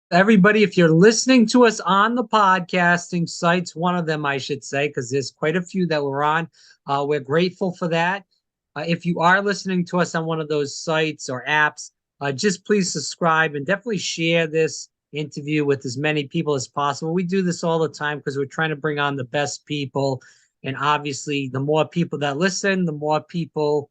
Everybody, if you're listening to us on the podcasting sites, one of them, I should say, because there's quite a few that we're on, we're grateful for that. If you are listening to us on one of those sites or apps, just please subscribe and definitely share this interview with as many people as possible. We do this all the time because we're trying to bring on the best people. And obviously, the more people that listen, the more people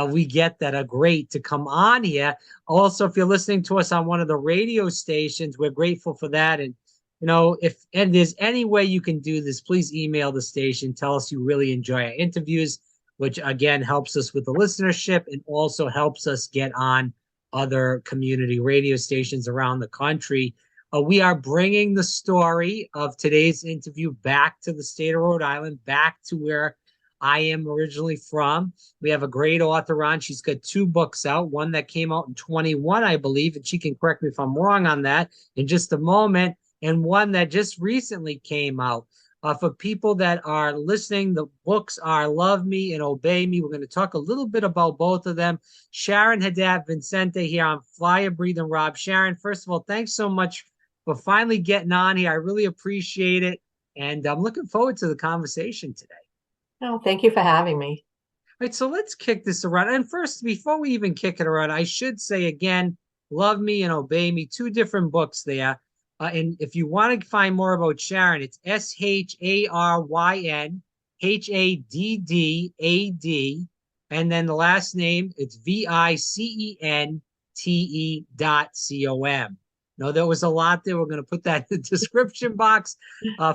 we get that are great to come on here. Also, if you're listening to us on one of the radio stations, we're grateful for that. And if there's any way you can do this, please email the station. Tell us you really enjoy our interviews, which again helps us with the listenership and also helps us get on other community radio stations around the country. We are bringing the story of today's interview back to the state of Rhode Island, back to where I am originally from. We have a great author on. She's got two books out, one that came out in 21, I believe, and she can correct me if I'm wrong on that in just a moment, and one that just recently came out. For people that are listening, the books are Love Me and Obey Me. We're going to talk a little bit about both of them. Sharyn Haddad Vicente here on Fire, Breathe, and Rob. Sharyn, first of all, thanks so much for finally getting on here. I really appreciate it, and I'm looking forward to the conversation today. Oh, thank you for having me. All right, so let's kick this around. And first, before we even kick it around, I should say again, Love Me and Obey Me, two different books there. And if you want to find more about Sharyn, it's SharynHaddad. And then the last name, it's Vicente.com. No, there was a lot there. We're going to put that in the description box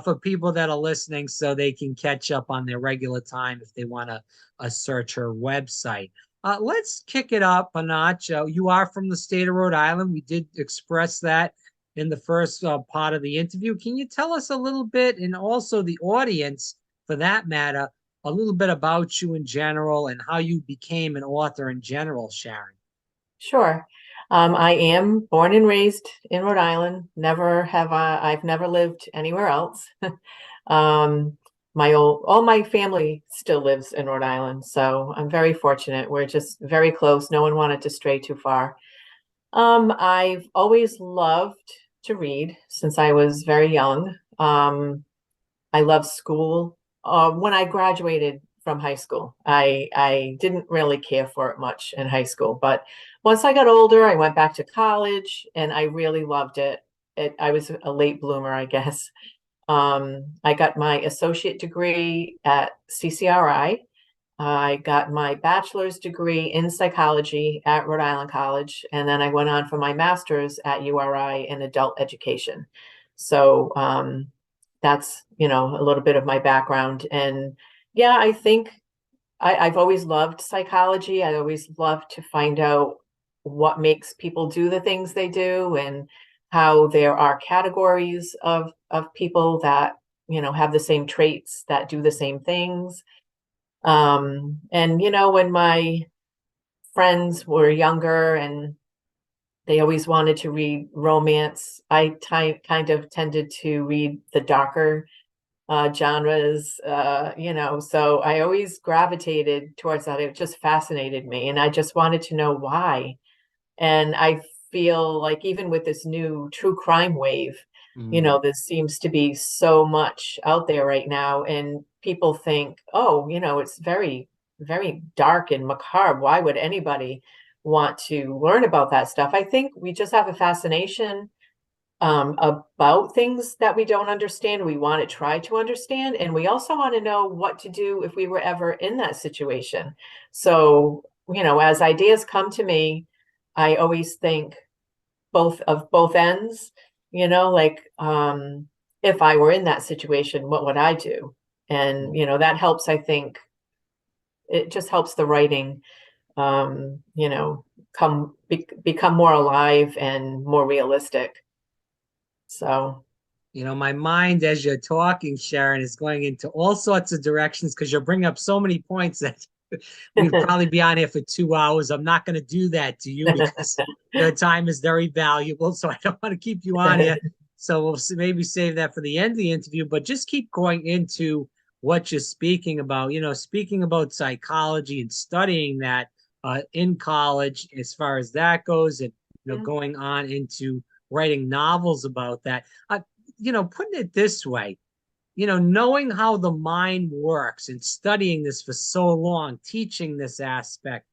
for people that are listening so they can catch up on their regular time if they want to search her website. Let's kick it up a notch. You are from the state of Rhode Island. We did express that in the first part of the interview. Can you tell us a little bit, and also the audience for that matter, a little bit about you in general and how you became an author in general, Sharyn? Sure. I am born and raised in Rhode Island. I've never lived anywhere else. All my family still lives in Rhode Island, so I'm very fortunate. We're just very close. No one wanted to stray too far. I've always loved to read since I was very young. I love school. When I graduated from high school, I didn't really care for it much in high school, but once I got older, I went back to college and I really loved it. I was a late bloomer, I guess. I got my associate degree at CCRI. I got my bachelor's degree in psychology at Rhode Island College, and then I went on for my master's at URI in adult education. So that's, a little bit of my background. And yeah, I think I've always loved psychology. I always loved to find out what makes people do the things they do and how there are categories of people that, have the same traits, that do the same things. And when my friends were younger and they always wanted to read romance, I kind of tended to read the darker genres, so I always gravitated towards that. It just fascinated me, and I just wanted to know why. And I feel like even with this new true crime wave, there seems to be so much out there right now, and people think, oh, it's very, very dark and macabre. Why would anybody want to learn about that stuff? I think we just have a fascination about things that we don't understand. We want to try to understand, and we also want to know what to do if we were ever in that situation. So, as ideas come to me, I always think both ends, like if I were in that situation, what would I do? And, that helps, I think. It just helps the writing, become more alive and more realistic. So, My mind as you're talking, Sharyn, is going into all sorts of directions because you're bringing up so many points that we'd probably be on here for 2 hours. I'm not going to do that to you because your time is very valuable. So I don't want to keep you on here. So we'll maybe save that for the end of the interview, but just keep going into what you're speaking about, speaking about psychology and studying that in college as far as that goes, and, going on into writing novels about that. Putting it this way, knowing how the mind works and studying this for so long, teaching this aspect,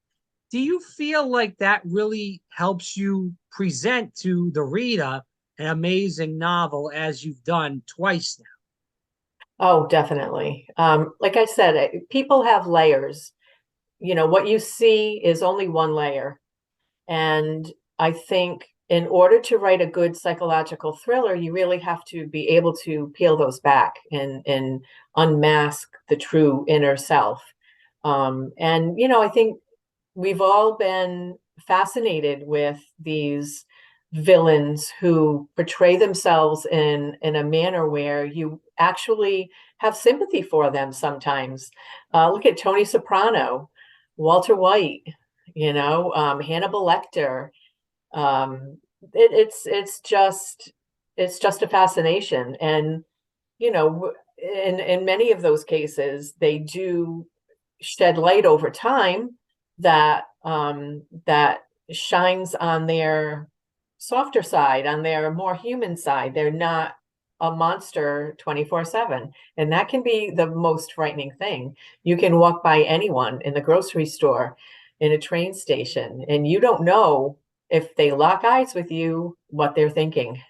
do you feel like that really helps you present to the reader an amazing novel as you've done twice now? Oh, definitely. Like I said, people have layers. What you see is only one layer. And I think in order to write a good psychological thriller, you really have to be able to peel those back and unmask the true inner self. I think we've all been fascinated with these villains who portray themselves in a manner where you actually have sympathy for them sometimes. Look at Tony Soprano, Walter White, Hannibal Lecter. It's just a fascination, and in many of those cases, they do shed light over time that shines on their softer side, on their more human side. They're not a monster 24/7. And that can be the most frightening thing. You can walk by anyone in the grocery store, in a train station, and you don't know if they lock eyes with you, what they're thinking.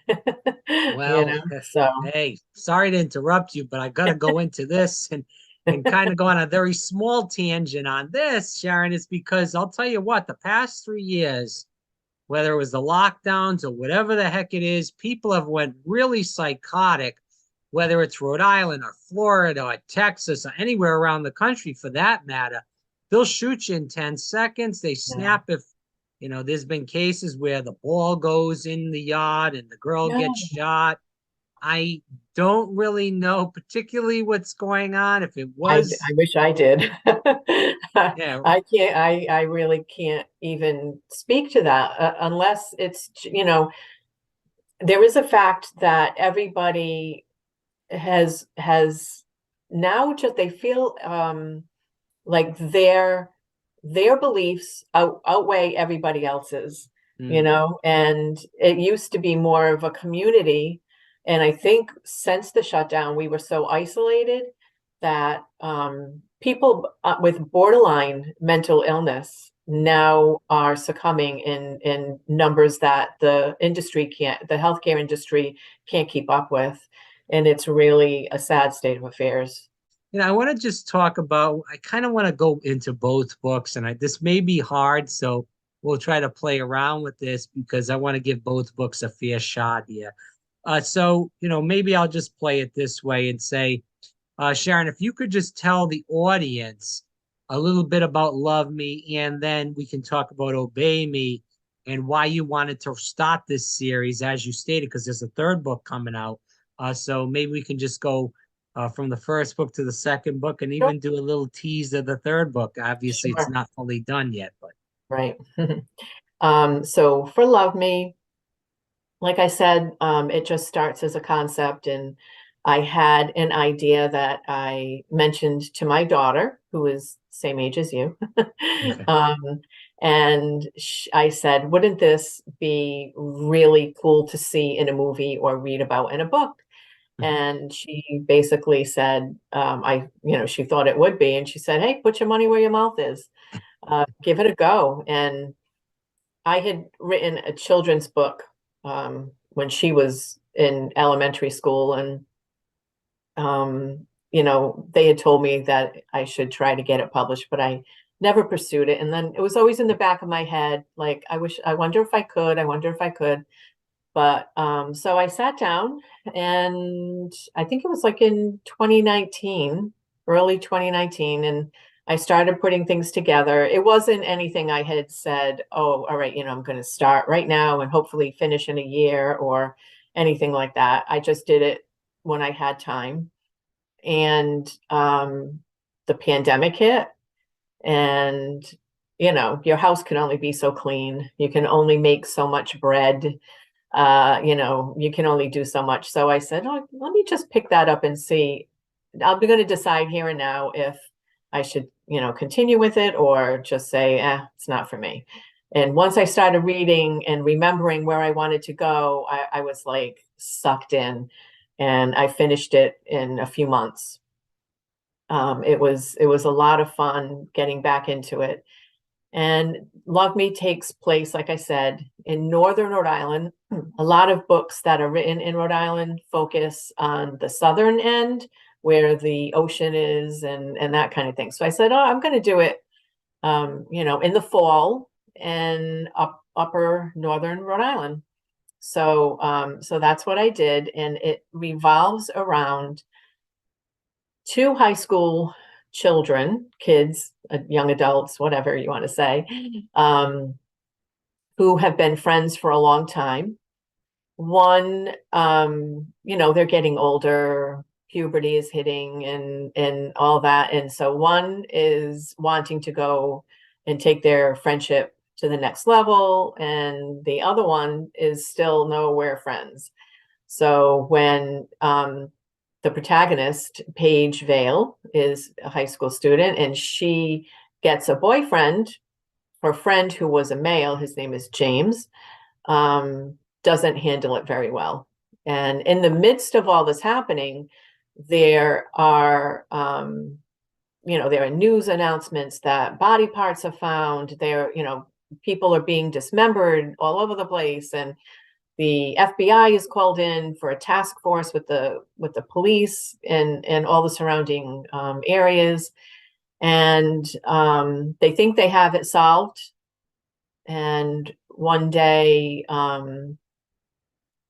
Well, So hey, sorry to interrupt you, but I got to go into this and kind of go on a very small tangent on this, Sharon, is because I'll tell you what, the past 3 years, whether it was the lockdowns or whatever the heck it is, people have went really psychotic, whether it's Rhode Island or Florida or Texas or anywhere around the country for that matter. They'll shoot you in 10 seconds. They yeah. snap if, there's been cases where the ball goes in the yard and the girl Yeah. gets shot. I don't really know particularly what's going on. If it I was, wish I did. yeah, I can't, I really can't even speak to that unless there is a fact that everybody has now just they feel like their beliefs outweigh everybody else's, mm, and it used to be more of a community. And I think since the shutdown, we were so isolated that people with borderline mental illness now are succumbing in numbers that the healthcare industry can't keep up with. And it's really a sad state of affairs. I want to just talk about, I kind of want to go into both books, and this may be hard, so we'll try to play around with this because I want to give both books a fair shot here. Maybe I'll just play it this way and say, Sharon, if you could just tell the audience a little bit about Love Me, and then we can talk about Obey Me and why you wanted to start this series, as you stated, because there's a third book coming out. So maybe we can just go from the first book to the second book and Sure. even do a little tease of the third book. Obviously, it's Sure. not fully done yet, but Right. So for Love Me, like I said, it just starts as a concept, and I had an idea that I mentioned to my daughter, who is same age as you. okay. um, and I said, wouldn't this be really cool to see in a movie or read about in a book? Mhm. And she basically said, she thought it would be. And she said, hey, put your money where your mouth is. Give it a go. And I had written a children's book when she was in elementary school. And, they had told me that I should try to get it published, but I never pursued it. And then it was always in the back of my head, like, I wonder if I could, I wonder if I could. But so I sat down, and I think it was like in 2019, early 2019, and I started putting things together. It wasn't anything I had said, oh, all right, I'm going to start right now and hopefully finish in a year or anything like that. I just did it when I had time. And the pandemic hit, and your house can only be so clean. You can only make so much bread. You can only do so much. So I said, oh, let me just pick that up and see. I'm going to decide here and now if I should, continue with it or just say, it's not for me. And once I started reading and remembering where I wanted to go, I was like sucked in, and I finished it in a few months. It was a lot of fun getting back into it. And Love Me takes place, like I said, in northern Rhode Island. A lot of books that are written in Rhode Island focus on the southern end where the ocean is and that kind of thing. So I said, oh, I'm going to do it, in the fall and upper northern Rhode Island. So that's what I did, and it revolves around two high school kids, young adults, whatever you want to say, um, who have been friends for a long time. One, they're getting older, puberty is hitting and all that. And so one is wanting to go and take their friendship to the next level, and the other one is still nowhere friends. So when the protagonist, Paige Vale, is a high school student, and she gets a boyfriend. Her friend, who was a male, his name is James, doesn't handle it very well. And in the midst of all this happening, there are, there are news announcements that body parts are found. People are being dismembered all over the place, and the FBI is called in for a task force with the police and all the surrounding areas, and they think they have it solved. And one day,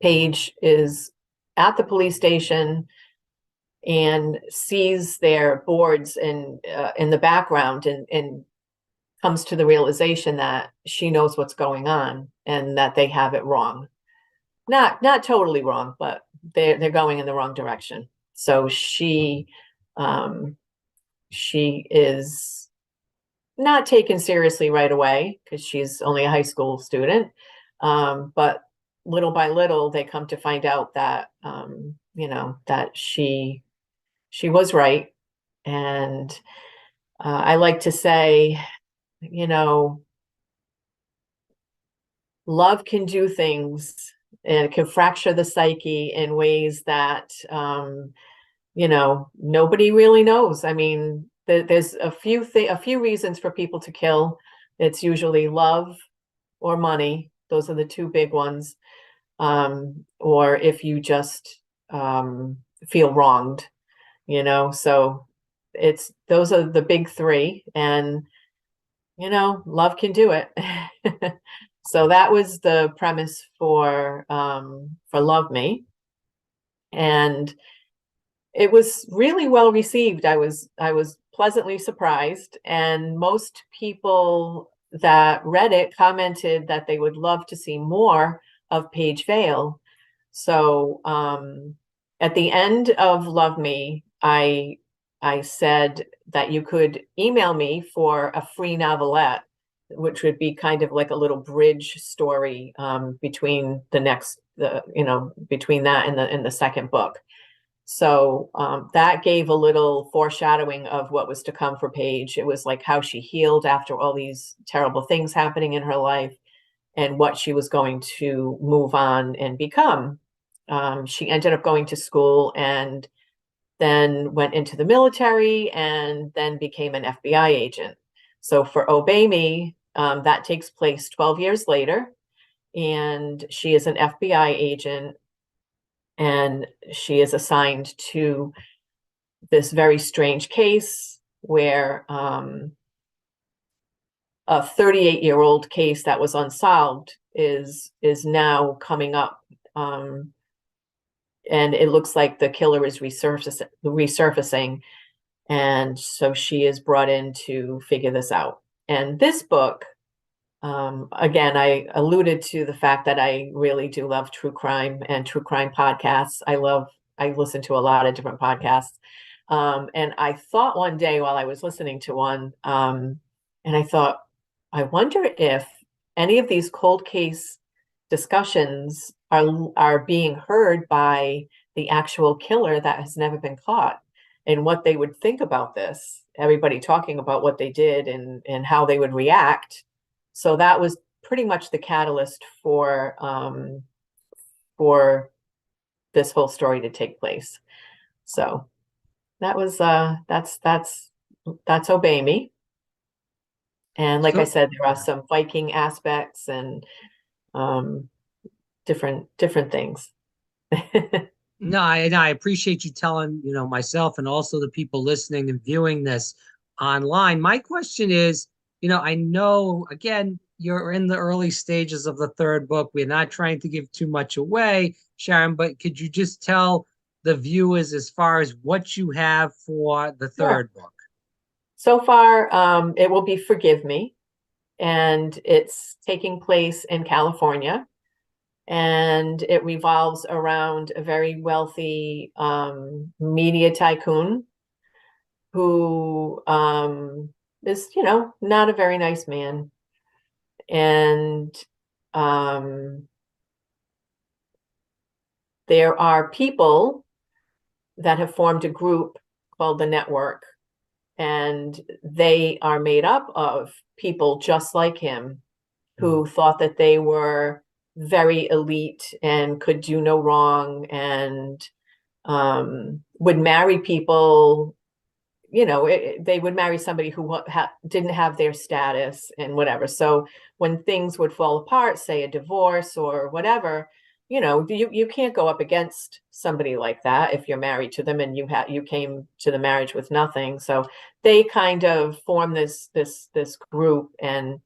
Paige is at the police station and sees their boards in the background, and comes to the realization that she knows what's going on and that they have it wrong. Not totally wrong, but they're going in the wrong direction. So she is not taken seriously right away because she's only a high school student. But little by little, they come to find out that that she was right. And I like to say, love can do things, and it can fracture the psyche in ways that nobody really knows. I mean, there's a few reasons for people to kill. It's usually love or money. Those are the two big ones. Or if you just feel wronged, so those are the big three, and love can do it. So that was the premise for Love Me, and it was really well received. I was pleasantly surprised, and most people that read it commented that they would love to see more of Paige Vale. So at the end of Love Me, I said that you could email me for a free novelette, which would be kind of like a little bridge story between between that and the second book. So that gave a little foreshadowing of what was to come for Paige. It was like how she healed after all these terrible things happening in her life, and what she was going to move on and become. She ended up going to school, and then went into the military, and then became an FBI agent. So for Obey Me, that takes place 12 years later, and she is an FBI agent, and she is assigned to this very strange case where a 38-year-old case that was unsolved is now coming up, and it looks like the killer is resurfacing, and so she is brought in to figure this out. And this book, again, I alluded to the fact that I really do love true crime and true crime podcasts. I listen to a lot of different podcasts. And I thought one day while I was listening to one, and I thought, I wonder if any of these cold case discussions are being heard by the actual killer that has never been caught, and what they would think about this. Everybody talking about what they did and how they would react. So that was pretty much the catalyst for this whole story to take place. So that was that's Obey Me. And like I So said, there are some Viking aspects and um, different things. no, I appreciate you telling, myself and also the people listening and viewing this online. My question is, I know again, you're in the early stages of the third book. We're not trying to give too much away, Sharyn, but could you just tell the viewers as far as what you have for the Sure. third book? So far, it will be Forgive Me, and it's taking place in California, and it revolves around a very wealthy media tycoon who is, not a very nice man. And um, there are people that have formed a group called the Network, and they are made up of people just like him who thought that they were very elite and could do no wrong, and would marry people. They would marry somebody who didn't have their status and whatever. So when things would fall apart, say a divorce or whatever, you can't go up against somebody like that if you're married to them and you came to the marriage with nothing. So they kind of form this group, and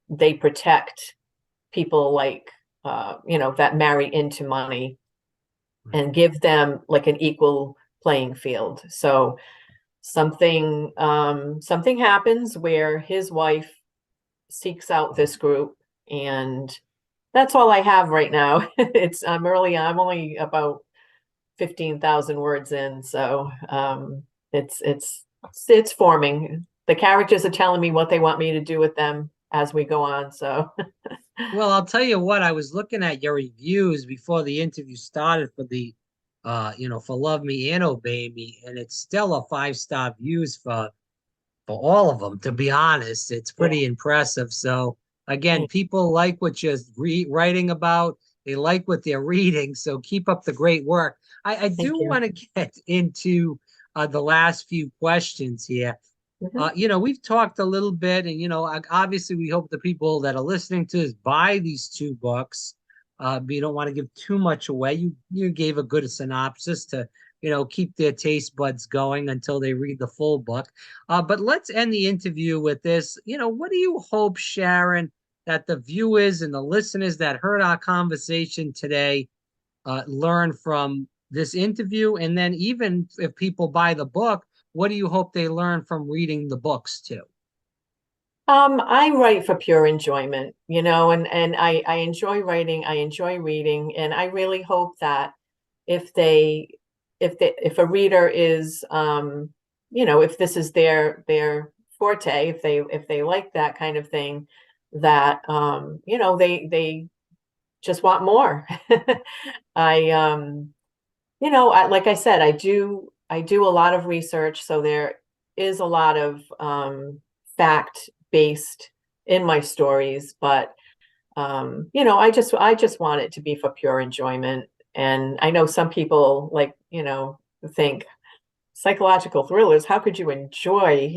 they protect people like that marry into money and give them like an equal playing field. So something happens where his wife seeks out this group, and that's all I have right now. I'm only about 15,000 words in, so it's forming. The characters are telling me what they want me to do with them as we go on. So Well, I'll tell you what, I was looking at your reviews before the interview started for for Love Me and Obey Me, and it's still a 5-star views for all of them, to be honest. It's yeah, pretty impressive. So again, thank people like what you're writing about. They like what they're reading. So keep up the great work. I thank do you. want to get into the last few questions here. Mhm. We've talked a little bit, and obviously, we hope the people that are listening to us buy these two books. But you don't want to give too much away. You gave a good synopsis to keep their taste buds going until they read the full book. But let's end the interview with this. What do you hope, Sharyn, that the viewers and the listeners that heard our conversation today learn from this interview? And then even if people buy the book, what do you hope they learn from reading the books too? I write for pure enjoyment, and I enjoy writing, I enjoy reading, and I really hope that if if a reader is if this is their forte, if they like that kind of thing, that they just want more. I like I said, I do a lot of research, so there is a lot of fact based in my stories, but I just want it to be for pure enjoyment. And I know some people think psychological thrillers, how could you enjoy,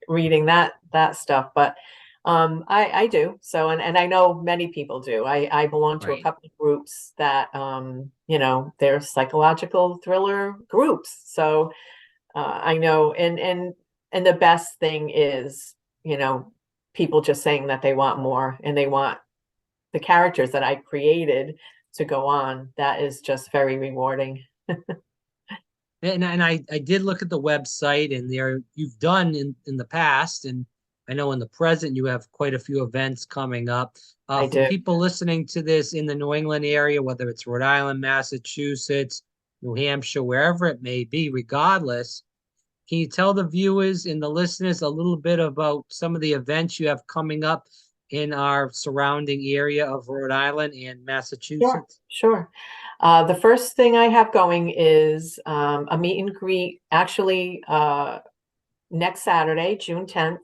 reading that stuff? But I do. So, and I know many people do. I belong to a Right. couple of groups that they're psychological thriller groups. So I know, and the best thing is, people just saying that they want more and they want the characters that I created to go on. That is just very rewarding. And I did look at the website, and there you've done in the past, and I know in the present you have quite a few events coming up. I For do. people listening to this in the New England area, whether it's Rhode Island, Massachusetts, New Hampshire, wherever it may be, regardless, can you tell the viewers and the listeners a little bit about some of the events you have coming up in our surrounding area of Rhode Island and Sure, Massachusetts? sure. The first thing I have going is a meet and greet, actually, next Saturday, June 10th,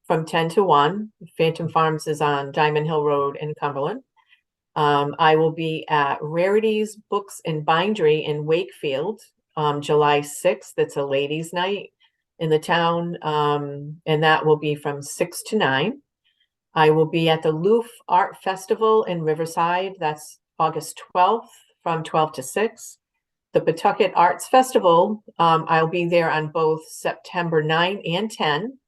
from 10 to 1. Phantom Farms is on Diamond Hill Road in Cumberland. I will be at Rarities Books and Bindery in Wakefield, July 6th. It's a ladies' night in the town, and that will be from 6 to 9. I will be at the Loof Art Festival in Riverside. That's August 12th from 12 to 6. The Pawtucket Arts Festival, I'll be there on both September 9 and 10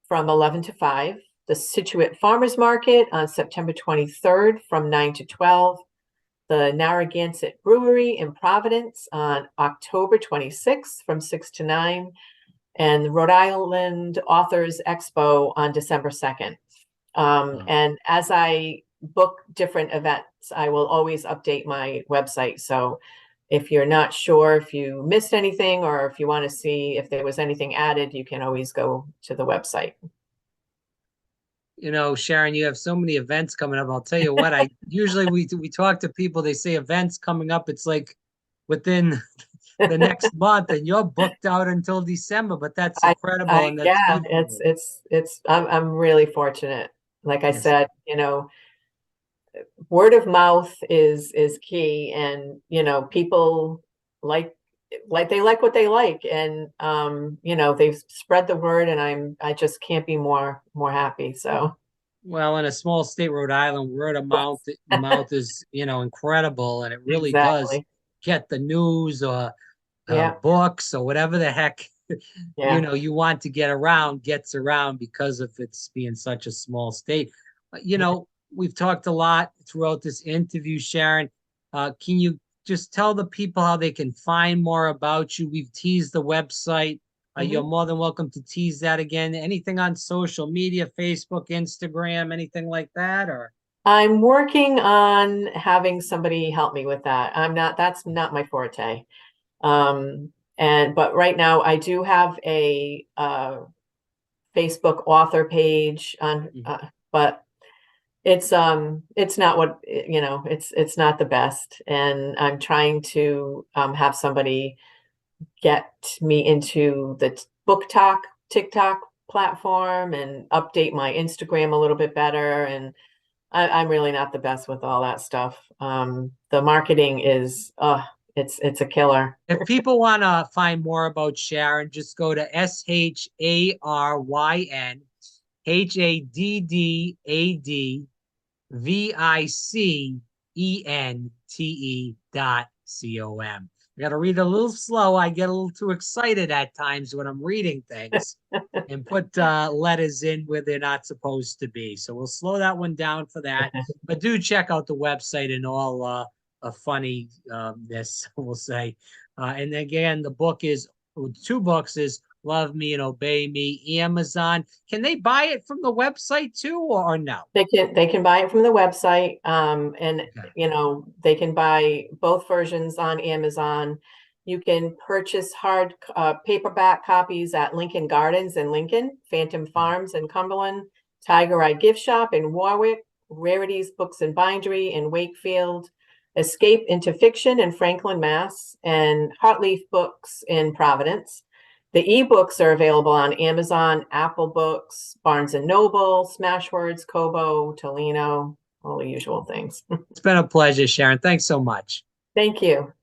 from 11 to 5. The Situate Farmers Market on September 23rd from 9 to 12. The Narragansett Brewery in Providence on October 26th from 6 to 9. And the Rhode Island Authors Expo on December 2nd. And as I book different events, I will always update my website. So if you're not sure if you missed anything or if you want to see if there was anything added, you can always go to the website. You know, Sharyn, you have so many events coming up. I'll tell you what, I usually we talk to people, they say events coming up. It's like within the next month, and you're booked out until December, but that's incredible. And that's yeah, I'm really fortunate. Like I said, you know, word of mouth is key, and you know, people like they like what they like, and you know, they've spread the word, and I just can't be more happy. So well, in a small state, Rhode Island, word of mouth is, you know, incredible, and it really does exactly. get the news or Yeah, books or whatever the heck you yeah. know you want to get around gets around because of its being such a small state. You know, we've talked a lot throughout this interview, Sharyn. Can you just tell the people how they can find more about you? We've teased the website. You're more than welcome to tease that again. Anything on social media, Facebook, Instagram, anything like that, or? I'm working on having somebody help me with that. That's not my forte. But right now I do have a Facebook author page on, but it's not what, you know, it's not the best. And I'm trying to have somebody get me into the book talk TikTok platform and update my Instagram a little bit better. And I'm really not the best with all that stuff. The marketing is it's a killer. If people want to find more about Sharyn, just go to SharynHaddadVicente.com. I got to read a little slow. I get a little too excited at times when I'm reading things and put letters in where they're not supposed to be. So we'll slow that one down for that. But do check out the website and all a funny this we'll say. And again, the book is 2 books is Love Me and Obey Me. Amazon. Can they buy it from the website too, or no? They can buy it from the website, and you know, they can buy both versions on Amazon. You can purchase hard paperback copies at Lincoln Gardens in Lincoln, Phantom Farms in Cumberland, Tiger Eye Gift Shop in Warwick, Rarities Books and Bindery in Wakefield, Escape into Fiction in Franklin, Mass, and Heartleaf Books in Providence. The ebooks are available on Amazon, Apple Books, Barnes and Noble, Smashwords, Kobo, Tolino, all the usual things. It's been a pleasure, Sharyn. Thanks so much. Thank you.